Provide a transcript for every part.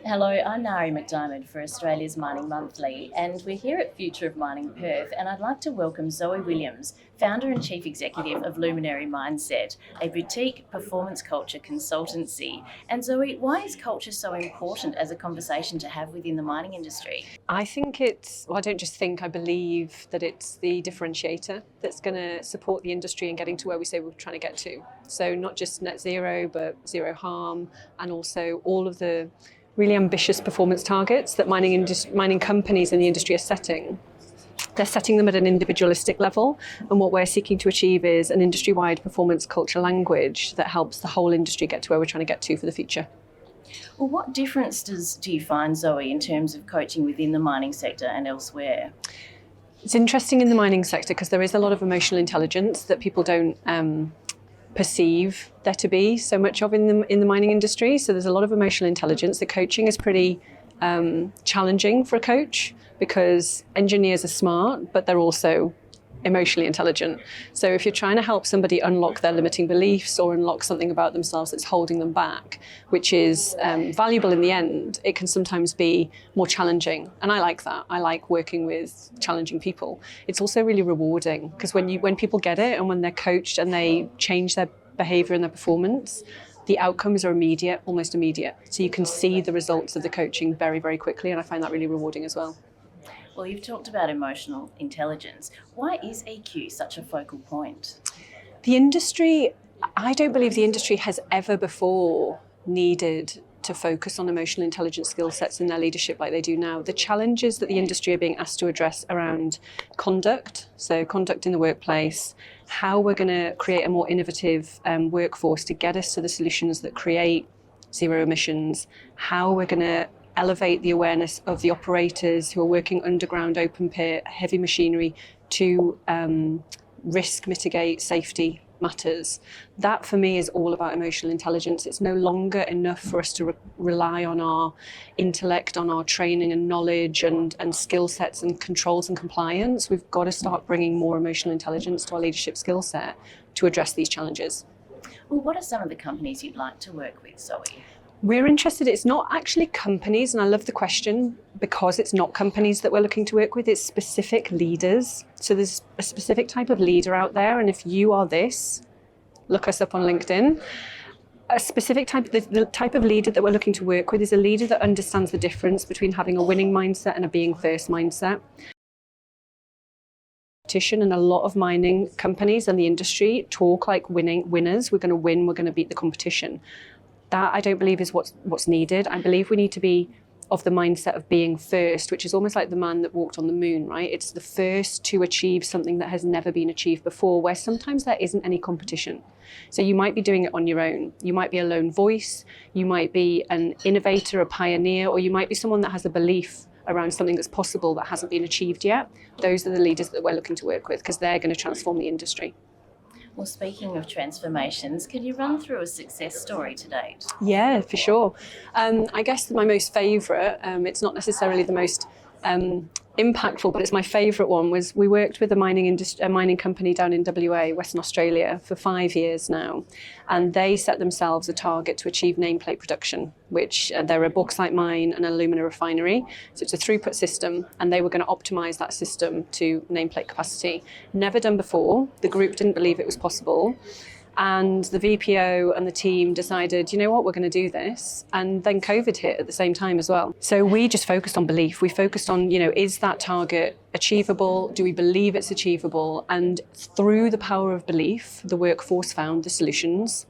Hello, I'm Nari McDiarmid for Australia's Mining Monthly, and we're here at Future of Mining Perth, and I'd like to welcome Zoe Williams, founder and chief executive of Luminary Mindset, a boutique performance culture consultancy. And Zoe, why is culture so important as a conversation to have within the mining industry? I think I don't just think, I believe that it's the differentiator that's going to support the industry in getting to where we say we're trying to get to. So not just net zero, but zero harm, and also all of the really ambitious performance targets that mining companies in the industry are setting. They're setting them at an individualistic level, and what we're seeking to achieve is an industry-wide performance culture language that helps the whole industry get to where we're trying to get to for the future. Well, what difference do you find, Zoe, in terms of coaching within the mining sector and elsewhere? It's interesting in the mining sector because there is a lot of emotional intelligence that people don't perceive there to be so much of in the mining industry. So there's a lot of emotional intelligence. The coaching is pretty challenging for a coach because engineers are smart, but they're also emotionally intelligent. So if you're trying to help somebody unlock their limiting beliefs or unlock something about themselves that's holding them back, which is valuable in the end, it can sometimes be more challenging. And I like that. I like working with challenging people. It's also really rewarding because when people get it and when they're coached and they change their behavior and their performance, the outcomes are immediate, almost immediate. So you can see the results of the coaching very, very quickly. And I find that really rewarding as well. Well, you've talked about emotional intelligence. Why is EQ such a focal point? I don't believe the industry has ever before needed to focus on emotional intelligence skill sets in their leadership like they do now. The challenges that the industry are being asked to address around conduct, so conduct in the workplace, how we're going to create a more innovative workforce to get us to the solutions that create zero emissions, how we're going to elevate the awareness of the operators who are working underground, open pit, heavy machinery to risk mitigate safety matters. That for me is all about emotional intelligence. It's no longer enough for us to rely on our intellect, on our training and knowledge and skill sets and controls and compliance. We've got to start bringing more emotional intelligence to our leadership skill set to address these challenges. Well, what are some of the companies you'd like to work with, Zoe? We're interested, it's not actually companies, and I love the question because it's not companies that we're looking to work with, it's specific leaders. So there's a specific type of leader out there, and if you are this, look us up on LinkedIn. A specific the type of leader that we're looking to work with is a leader that understands the difference between having a winning mindset and a being first mindset. And a lot of mining companies and the industry talk like winners. We're going to win, we're going to beat the competition. That I don't believe is what's needed. I believe we need to be of the mindset of being first, which is almost like the man that walked on the moon, right? It's the first to achieve something that has never been achieved before, where sometimes there isn't any competition. So you might be doing it on your own. You might be a lone voice, you might be an innovator, a pioneer, or you might be someone that has a belief around something that's possible that hasn't been achieved yet. Those are the leaders that we're looking to work with because they're going to transform the industry. Well, speaking of transformations, could you run through a success story to date? Yeah, for sure. I guess my most favourite, it's not necessarily the most impactful, but it's my favourite one, was we worked with a mining company down in WA, Western Australia, for 5 years now. And they set themselves a target to achieve nameplate production, which they're a bauxite mine and an alumina refinery. So it's a throughput system, and they were going to optimise that system to nameplate capacity. Never done before. The group didn't believe it was possible. And the VPO and the team decided, you know what, we're going to do this. And then COVID hit at the same time as well. So we just focused on belief. We focused on, is that target achievable? Do we believe it's achievable? And through the power of belief, the workforce found the solutions.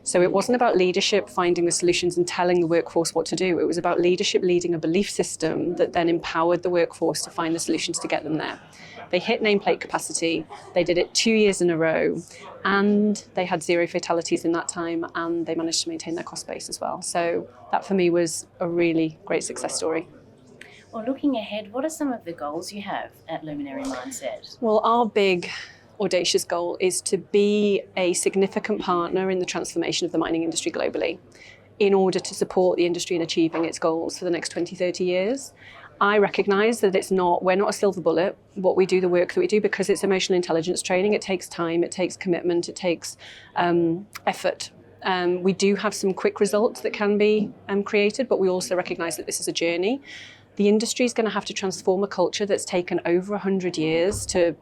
So it wasn't about leadership finding the solutions and telling the workforce what to do. It was about leadership leading a belief system that then empowered the workforce to find the solutions to get them there. They hit nameplate capacity. They did it 2 years in a row, and they had 0 fatalities in that time, and they managed to maintain their cost base as well. So that for me was a really great success story. Well, looking ahead, what are some of the goals you have at Luminary Mindset? Well, our big audacious goal is to be a significant partner in the transformation of the mining industry globally in order to support the industry in achieving its goals for the next 20, 30 years. I recognise that we're not a silver bullet. What we do, the work that we do, because it's emotional intelligence training, it takes time, it takes commitment, it takes effort. We do have some quick results that can be created, but we also recognise that this is a journey. The industry is going to have to transform a culture that's taken over 100 years to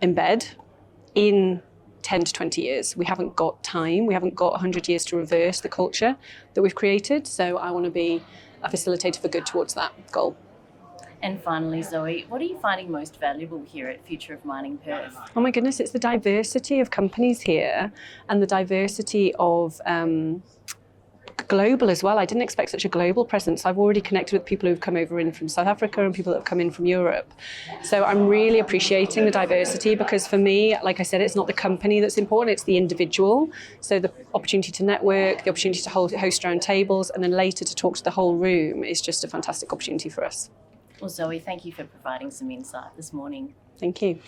embed in 10 to 20 years. We haven't got time. We haven't got 100 years to reverse the culture that we've created. So I want to be a facilitator for good towards that goal. And finally, Zoe, what are you finding most valuable here at Future of Mining Perth? Oh my goodness, it's the diversity of companies here and the diversity of global as well. I didn't expect such a global presence. I've already connected with people who've come over in from South Africa and people that have come in from Europe. So I'm really appreciating the diversity, because for me, like I said, it's not the company that's important, it's the individual. So the opportunity to network, the opportunity to host round tables, and then later to talk to the whole room is just a fantastic opportunity for us. Well, Zoe, thank you for providing some insight this morning. Thank you.